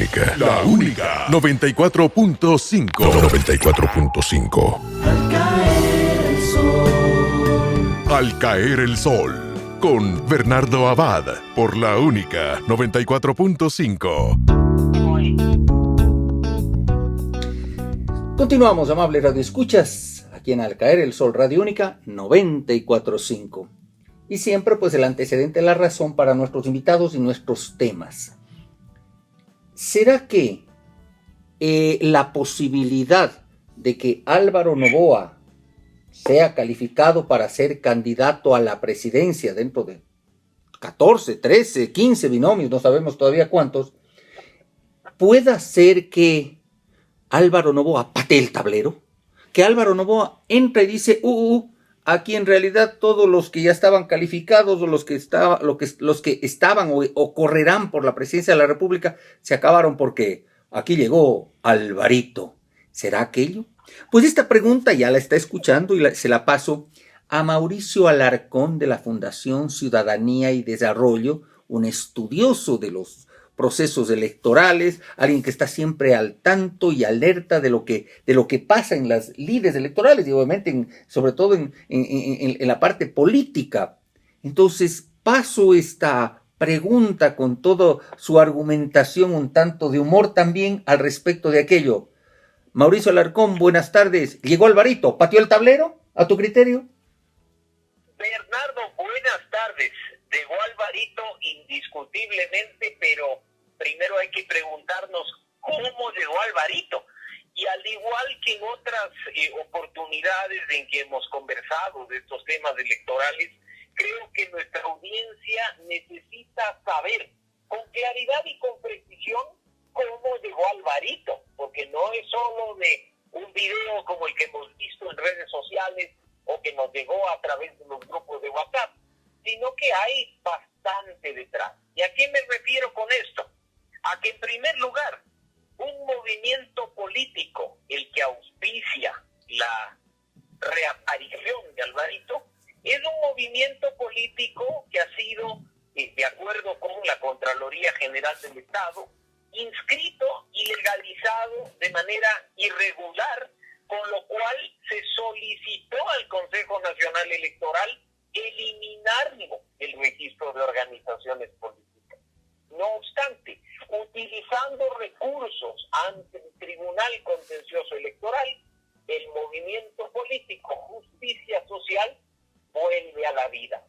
única. La única. 94.5. 94.5. Al caer el sol. Al caer el sol. Con Bernardo Abad. Por la única. 94.5. Continuamos, amables radioescuchas, aquí en Al Caer el Sol, Radio Única 94.5. Y siempre, pues, el antecedente, la razón para nuestros invitados y nuestros temas. ¿Será que la posibilidad de que Álvaro Noboa sea calificado para ser candidato a la presidencia dentro de 14, 13, 15 binomios, no sabemos todavía cuántos, pueda ser que Álvaro Noboa patee el tablero? Que Álvaro Noboa entra y dice, aquí en realidad todos los que ya estaban calificados o los que estaban o correrán por la presidencia de la República se acabaron porque aquí llegó Alvarito. ¿Será aquello? Pues esta pregunta ya la está escuchando y se la paso a Mauricio Alarcón de la Fundación Ciudadanía y Desarrollo, un estudioso de los procesos electorales, alguien que está siempre al tanto y alerta de lo que pasa en las lides electorales y obviamente sobre todo en la parte política. Entonces paso esta pregunta con toda su argumentación, un tanto de humor también al respecto de aquello. Mauricio Alarcón, buenas tardes. ¿Llegó Alvarito? ¿Pateó el tablero a tu criterio? Bernardo, buenas tardes. Llegó Alvarito indiscutiblemente, pero primero hay que preguntarnos cómo llegó Alvarito. Y al igual que en otras oportunidades en que hemos conversado de estos temas electorales, creo que nuestra audiencia necesita saber con claridad y con precisión cómo llegó Alvarito, porque no es solo de un video como el que hemos visto en redes sociales o que nos llegó a través de los grupos de WhatsApp, sino que hay bastante detrás. ¿Y a qué me refiero con esto? A que en primer lugar, un movimiento político, el que auspicia la reaparición de Alvarito, es un movimiento político que ha sido, de acuerdo con la Contraloría General del Estado, inscrito y legalizado de manera irregular, con lo cual se solicitó al Consejo Nacional Electoral eliminarlo del registro de organizaciones políticas. No obstante, utilizando recursos ante el Tribunal Contencioso Electoral, el movimiento político Justicia Social vuelve a la vida.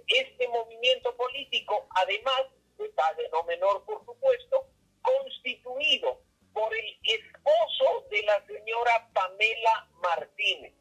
Este movimiento político, además, detalle no menor por supuesto, constituido por el esposo de la señora Pamela Martínez,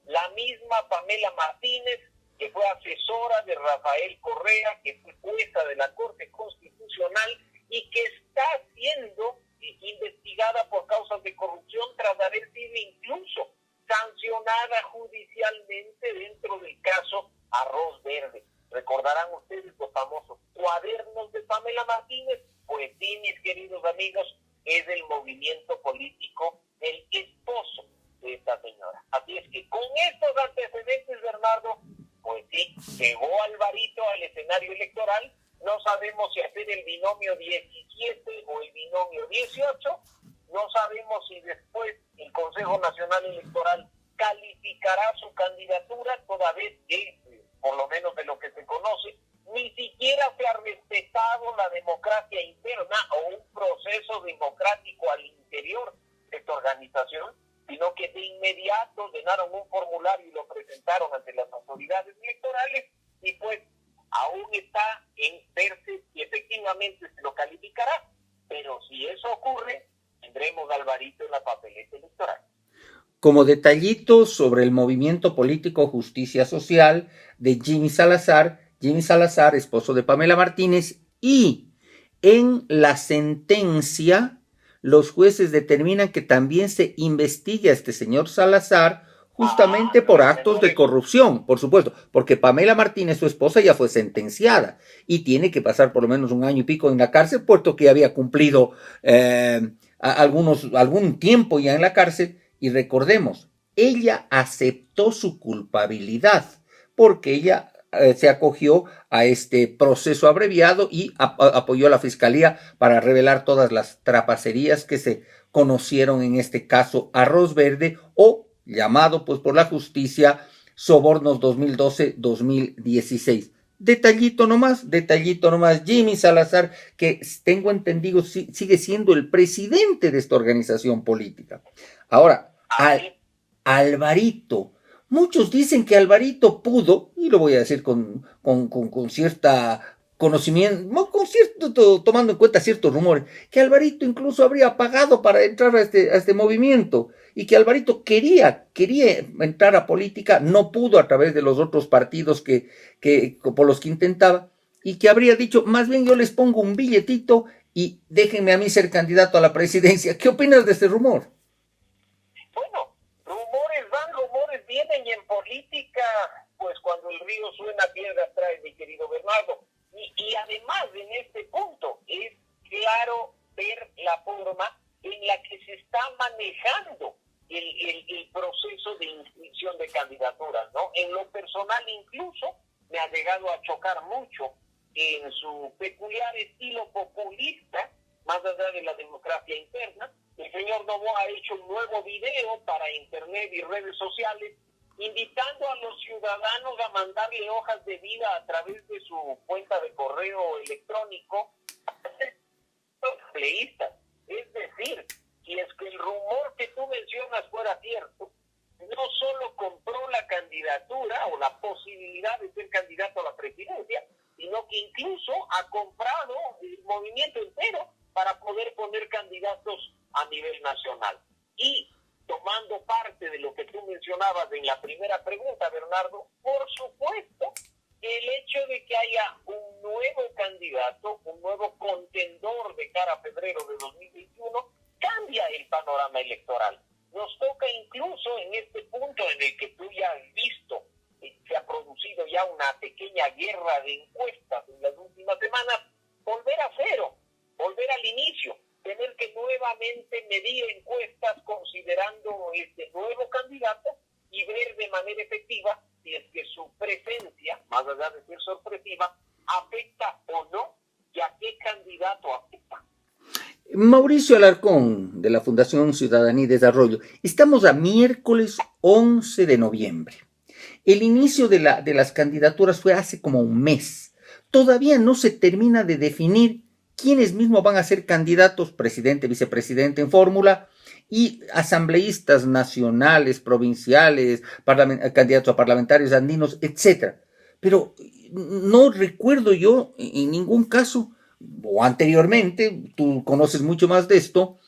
la misma Pamela Martínez que fue asesora de Rafael Correa, que fue jueza de la Corte Constitucional y que está siendo investigada por causas de corrupción tras haber sido incluso sancionada judicialmente dentro del caso Arroz Verde. Recordarán ustedes los famosos cuadernos de Pamela Martínez. Pues sí, mis queridos amigos, es el movimiento político del esposo de esta señora. Así es que con estos antecedentes, Bernardo, pues sí, llegó Alvarito al escenario electoral. No sabemos si hacer el binomio 17 o el binomio 18. No sabemos si después el Consejo Nacional Electoral calificará su candidatura, toda vez que, por lo menos de lo que se conoce, ni siquiera se ha respetado la democracia interna o un proceso democrático al interior de esta organización, sino que de inmediato llenaron un formulario y lo presentaron ante las autoridades electorales y pues aún está en verse si efectivamente se lo calificará, pero si eso ocurre, tendremos a Alvarito en la papeleta electoral. Como detallito sobre el movimiento político Justicia Social de Jimmy Salazar, esposo de Pamela Martínez, y en la sentencia los jueces determinan que también se investigue a este señor Salazar justamente por actos de corrupción, por supuesto, porque Pamela Martínez, su esposa, ya fue sentenciada y tiene que pasar por lo menos 1 año y pico en la cárcel, puesto que había cumplido algún tiempo ya en la cárcel. Y recordemos, ella aceptó su culpabilidad porque ella se acogió a este proceso abreviado y apoyó a la Fiscalía para revelar todas las trapacerías que se conocieron en este caso Arroz Verde, o llamado pues por la justicia Sobornos 2012-2016. Detallito nomás, Jimmy Salazar, que tengo entendido sigue siendo el presidente de esta organización política. Ahora, Alvarito. Muchos dicen que Alvarito pudo, y lo voy a decir con cierta conocimiento, tomando en cuenta ciertos rumores, que Alvarito incluso habría pagado para entrar a este movimiento, y que Alvarito quería entrar a política, no pudo a través de los otros partidos por los que intentaba, y que habría dicho, más bien yo les pongo un billetito y déjenme a mí ser candidato a la presidencia. ¿Qué opinas de este rumor? Bueno, rumores van, rumores vienen, y en política, pues cuando el río suena, piedras trae, mi querido Bernardo. Y además, en este punto, es claro ver la forma en la que se está manejando el proceso de inscripción de candidaturas, ¿no? En lo personal, incluso, me ha llegado a chocar mucho en su peculiar estilo populista, más allá de la democracia interna. El señor Noboa ha hecho un nuevo video para internet y redes sociales, invitando a los ciudadanos a mandarle hojas de vida a través de su cuenta de correo electrónico pleístas. Es decir, si es que el rumor que tú mencionas fuera cierto, no solo compró la candidatura o la posibilidad de ser candidato a la presidencia, sino que incluso ha comprado el movimiento entero para poder poner candidatos a nivel nacional. Y tomando parte de lo que tú mencionabas en la primera pregunta, Bernardo, por supuesto que el hecho de que haya un nuevo candidato, un nuevo contendor de cara a febrero de 2021, cambia el panorama electoral. Nos toca incluso en este punto en el que tú ya has visto, se ha producido ya una pequeña guerra de encuestas en las últimas semanas, volver a cero, volver al inicio, tener que nuevamente medir encuestas considerando este nuevo candidato y ver de manera efectiva si es que su presencia, más allá de ser sorpresiva, afecta o no, y a qué candidato afecta. Mauricio Alarcón, de la Fundación Ciudadanía y Desarrollo. Estamos a miércoles 11 de noviembre. El inicio de las candidaturas fue hace como un mes. Todavía no se termina de definir quiénes mismos van a ser candidatos, presidente, vicepresidente en fórmula, y asambleístas nacionales, provinciales, candidatos a parlamentarios andinos, etc. Pero no recuerdo yo en ningún caso, o anteriormente, tú conoces mucho más de esto,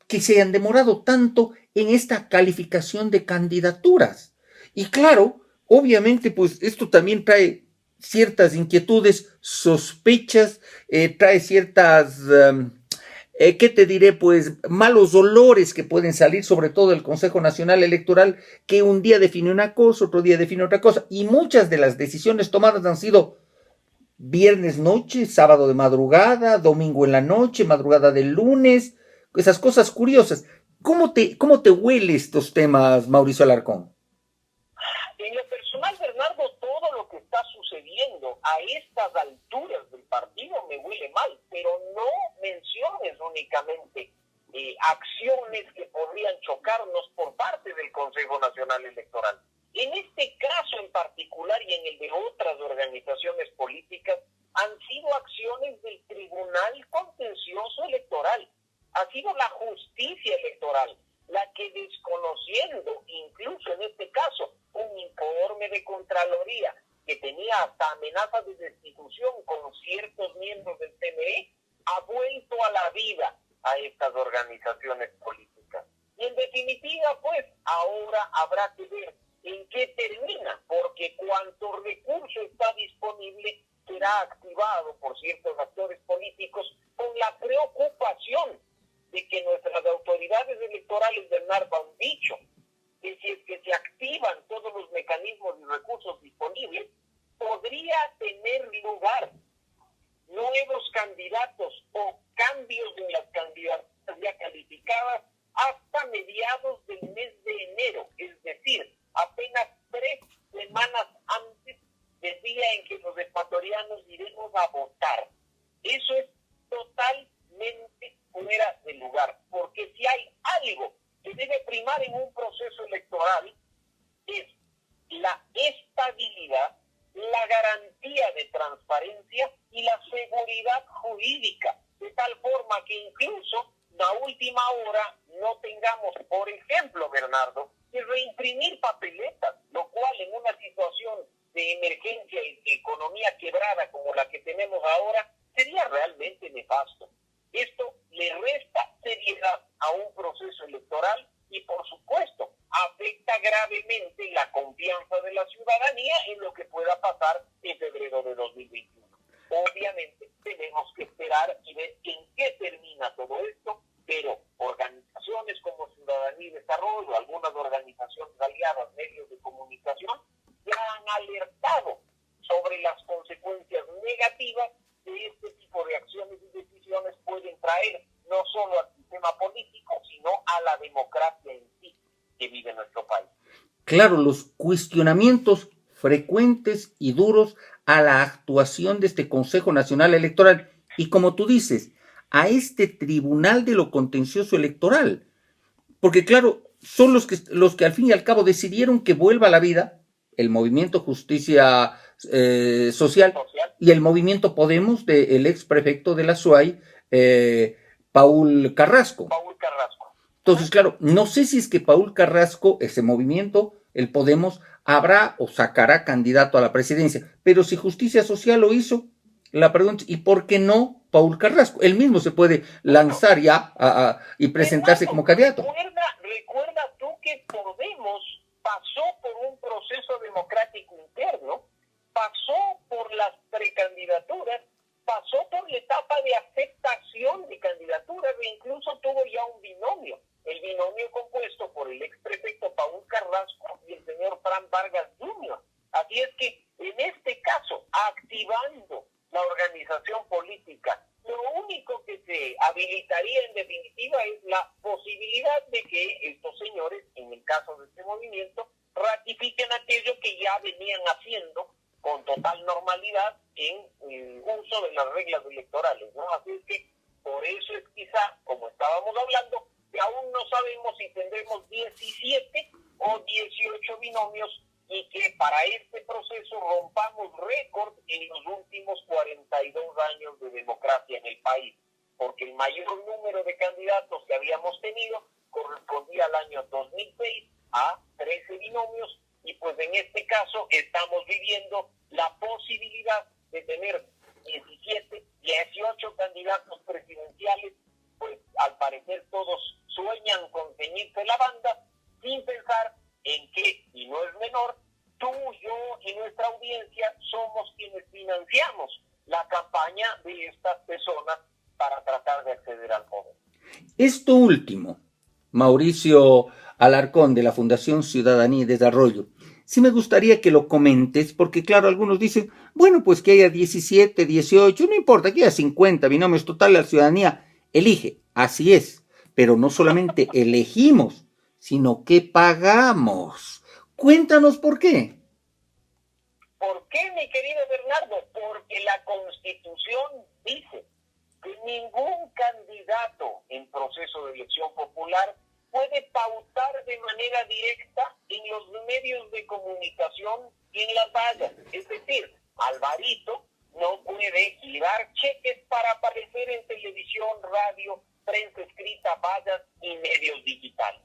que se hayan demorado tanto en esta calificación de candidaturas. Y claro, obviamente, pues esto también trae ciertas inquietudes, sospechas, trae ciertas, ¿qué te diré? Pues malos olores que pueden salir, sobre todo del Consejo Nacional Electoral, que un día define una cosa, otro día define otra cosa, y muchas de las decisiones tomadas han sido viernes noche, sábado de madrugada, domingo en la noche, madrugada del lunes, esas cosas curiosas. ¿Cómo te huele estos temas, Mauricio Alarcón? En lo personal, Bernardo, todo lo que está sucediendo a estas alturas del partido me huele mal, pero no menciones únicamente acciones que podrían chocarnos por parte del Consejo Nacional Electoral. En este caso en particular y en el de otras organizaciones políticas, han sido acciones del Tribunal Contencioso Electoral. Ha sido la justicia electoral la que, desconociendo incluso en este caso un informe de Contraloría que tenía hasta amenazas de destitución con ciertos miembros del CNE, ha vuelto a la vida a estas organizaciones políticas. Y en definitiva, pues, ahora habrá que ver en qué termina, porque cuanto recurso está disponible será activado por ciertos actores políticos con la preocupación de que nuestras autoridades electorales, Bernardo, han dicho que si es que se activan todos los mecanismos y recursos disponibles, podría tener lugar nuevos candidatos o cambios en las candidaturas ya calificadas hasta mediados del mes de enero, es decir, apenas 3 semanas antes del día en que los ecuatorianos iremos a votar. Eso es totalmente fuera de lugar, porque si hay algo que debe primar en un proceso electoral es la estabilidad, la garantía de transparencia y la seguridad jurídica, de tal forma que incluso a última hora no tengamos, por ejemplo, Bernardo, que reimprimir papeletas, lo cual en una situación de emergencia y de economía quebrada como la que tenemos ahora, sería realmente nefasto. Esto le resta seriedad a un proceso electoral y, por supuesto, afecta gravemente la confianza de la ciudadanía en lo que pueda pasar en febrero de 2021. Obviamente, tenemos que esperar y ver en qué termina todo esto, pero organizaciones como Ciudadanía y Desarrollo, algunas organizaciones aliadas, medios de comunicación, ya han alertado sobre las consecuencias negativas que este tipo de acciones y decisiones pueden traer no solo al sistema político, sino a la democracia en sí que vive nuestro país. Claro, los cuestionamientos frecuentes y duros a la actuación de este Consejo Nacional Electoral y, como tú dices, a este Tribunal de lo Contencioso Electoral, porque claro, son los que al fin y al cabo decidieron que vuelva a la vida el Movimiento Justicia Social y el Movimiento Podemos del ex prefecto de la SUAY, Paul Carrasco. Entonces, claro, no sé si es que Paul Carrasco, ese movimiento, el Podemos, habrá o sacará candidato a la presidencia, pero si Justicia Social lo hizo, la pregunta, ¿y por qué no Paul Carrasco? Él mismo se puede lanzar ya y presentarse como candidato. Recuerda tú que Podemos pasó por un proceso democrático interno, pasó por las precandidaturas, pasó por la etapa de aceptación de candidaturas e incluso tuvo ya un binomio, el binomio compuesto por el ex prefecto Paul Carrasco y el señor Fran Vargas Jr. Así es que en este caso, activando la organización política, lo único que se habilitaría en definitiva es la posibilidad de que estos señores, en el caso de este movimiento, ratifiquen aquello que ya venían haciendo con total normalidad en uso de las reglas electorales, ¿no? Así es que por eso es quizá, como estábamos hablando, que aún no sabemos si tendremos 17 o 18 binomios y que para este proceso rompamos récord en los últimos 42 años de democracia en el país, porque el mayor número de candidatos que habíamos tenido correspondía al año 2006 a 13 binomios, y pues en este caso estamos viviendo la posibilidad de tener 17, 18 candidatos presidenciales, pues al parecer todos sueñan con ceñirse la banda, sin pensar en que, y no es menor, tú, yo y nuestra audiencia somos quienes financiamos la campaña de estas personas para tratar de acceder al poder. Esto último, Mauricio Alarcón, de la Fundación Ciudadanía y Desarrollo, sí me gustaría que lo comentes, porque claro, algunos dicen, bueno, pues que haya 17, 18, no importa, que haya 50 binomios, total, la ciudadanía elige, así es, pero no solamente elegimos, sino que pagamos. Cuéntanos por qué. ¿Por qué, mi querido Bernardo? Porque la Constitución dice que ningún candidato en proceso de elección popular puede pautar de manera directa en los medios de comunicación y en las vallas. Es decir, Alvarito no puede girar cheques para aparecer en televisión, radio, prensa escrita, vallas y medios digitales.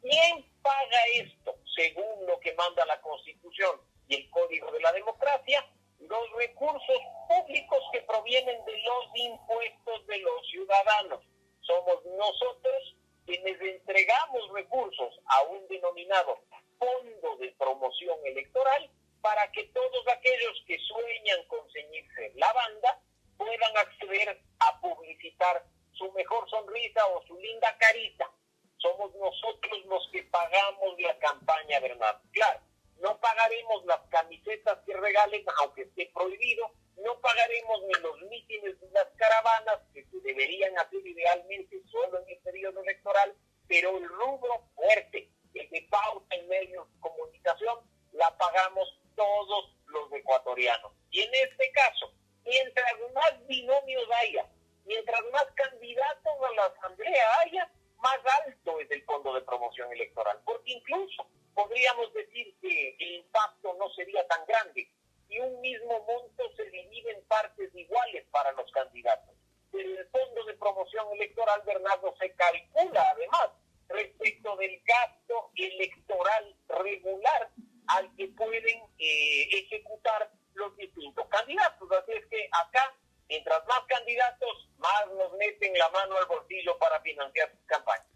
¿Quién paga esto? Según lo que manda la Constitución y el Código de la Democracia, los recursos públicos que provienen de los impuestos de los ciudadanos. Somos nosotros quienes entregamos recursos a un denominado Fondo de Promoción Electoral para que todos aquellos que sueñan con ceñirse la banda puedan acceder a publicitar su mejor sonrisa o su linda carita. Somos nosotros los que pagamos la campaña, Bernardo. Claro, no pagaremos las camisetas que regalen, aunque esté prohibido, no pagaremos ni los mítines ni las caravanas, que se deberían hacer idealmente solo en el periodo electoral, pero el rubro fuerte, el de pauta en medios de comunicación, la pagamos todos los ecuatorianos. ecuatorianos. Y en este caso, mientras más binomios haya, mientras más candidatos a la asamblea haya, más alto es el fondo de promoción electoral. Porque incluso podríamos decir que el impacto no sería tan grande y un mismo monto se divide en partes iguales para los candidatos. El fondo de promoción electoral, Bernardo, se calcula además respecto del gasto electoral regular al que pueden ejecutar los distintos candidatos. Así es que acá, mientras más candidatos, más nos meten la mano al bolsillo para financiar sus campañas.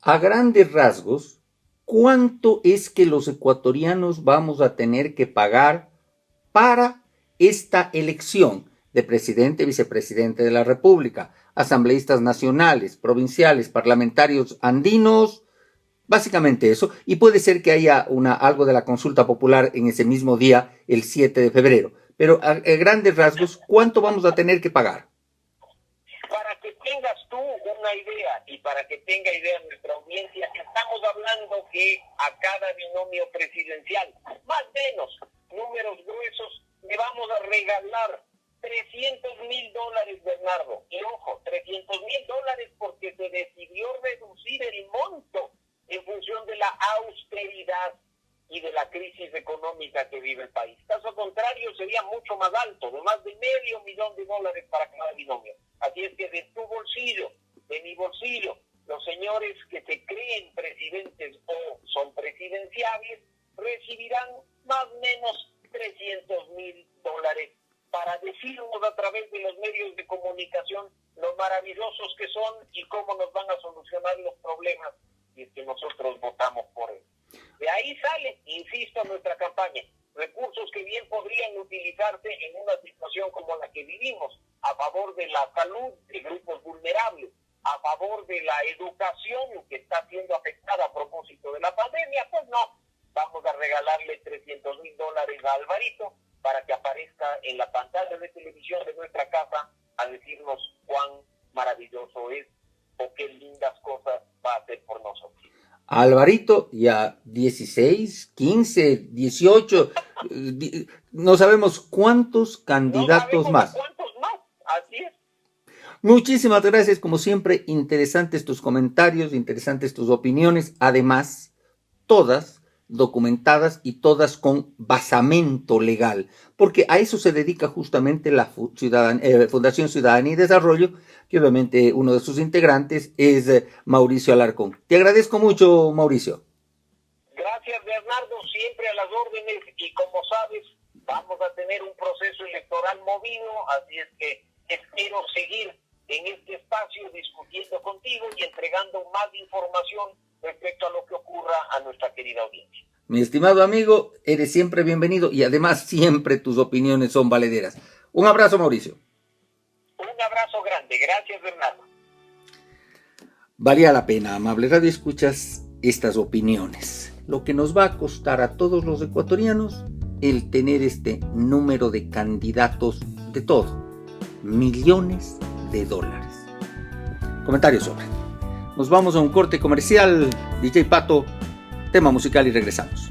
A grandes rasgos, ¿cuánto es que los ecuatorianos vamos a tener que pagar para esta elección de presidente y vicepresidente de la República, asambleístas nacionales, provinciales, parlamentarios andinos? Básicamente eso, y puede ser que haya algo de la consulta popular en ese mismo día, el 7 de febrero. Pero a grandes rasgos, ¿cuánto vamos a tener que pagar? Para que tengas tú una idea y para que tenga idea nuestra audiencia, estamos hablando que a cada binomio presidencial, más o menos, números gruesos, le vamos a regalar $300,000, Bernardo. Y ojo, $300,000 porque se decidió reducir el monto en función de la austeridad y de la crisis económica que vive el país. Caso contrario, sería mucho más alto, de más de $500,000 para cada binomio. Así es que de tu bolsillo, de mi bolsillo, los señores que se creen presidentes o son presidenciables recibirán más o menos $300,000 para decirnos a través de los medios de comunicación lo maravillosos que son y cómo nos van a solucionar los problemas si es que nosotros votamos por él. De ahí sale, insisto, nuestra campaña, recursos que bien podrían utilizarse en una situación como la que vivimos, a favor de la salud de grupos vulnerables, a favor de la educación que está siendo afectada a propósito de la pandemia. Pues no, vamos a regalarle $300,000 a Alvarito para que aparezca en la pantalla de televisión de nuestra casa a decirnos cuán maravilloso es o qué lindas cosas va a hacer por nosotros. Alvarito, ya 16, 15, 18, no sabemos cuántos candidatos más. ¿Cuántos más? Así es. Muchísimas gracias, como siempre, interesantes tus comentarios, interesantes tus opiniones, además, todas documentadas y todas con basamento legal, porque a eso se dedica justamente la Fundación Ciudadanía y Desarrollo, que obviamente uno de sus integrantes es Mauricio Alarcón. Te agradezco mucho, Mauricio. Gracias, Bernardo, siempre a las órdenes, y como sabes, vamos a tener un proceso electoral movido, así es que espero seguir en este espacio discutiendo contigo y entregando más información respecto a lo que ocurra a nuestra querida audiencia. Mi estimado amigo, eres siempre bienvenido y además siempre tus opiniones son valederas. Un abrazo, Mauricio. Un abrazo grande. Gracias, Bernardo. Valía la pena, amable radio escuchas, estas opiniones. Lo que nos va a costar a todos los ecuatorianos el tener este número de candidatos de todo. Millones de dólares. Comentarios sobre. Nos vamos a un corte comercial. DJ Pato, tema musical y regresamos.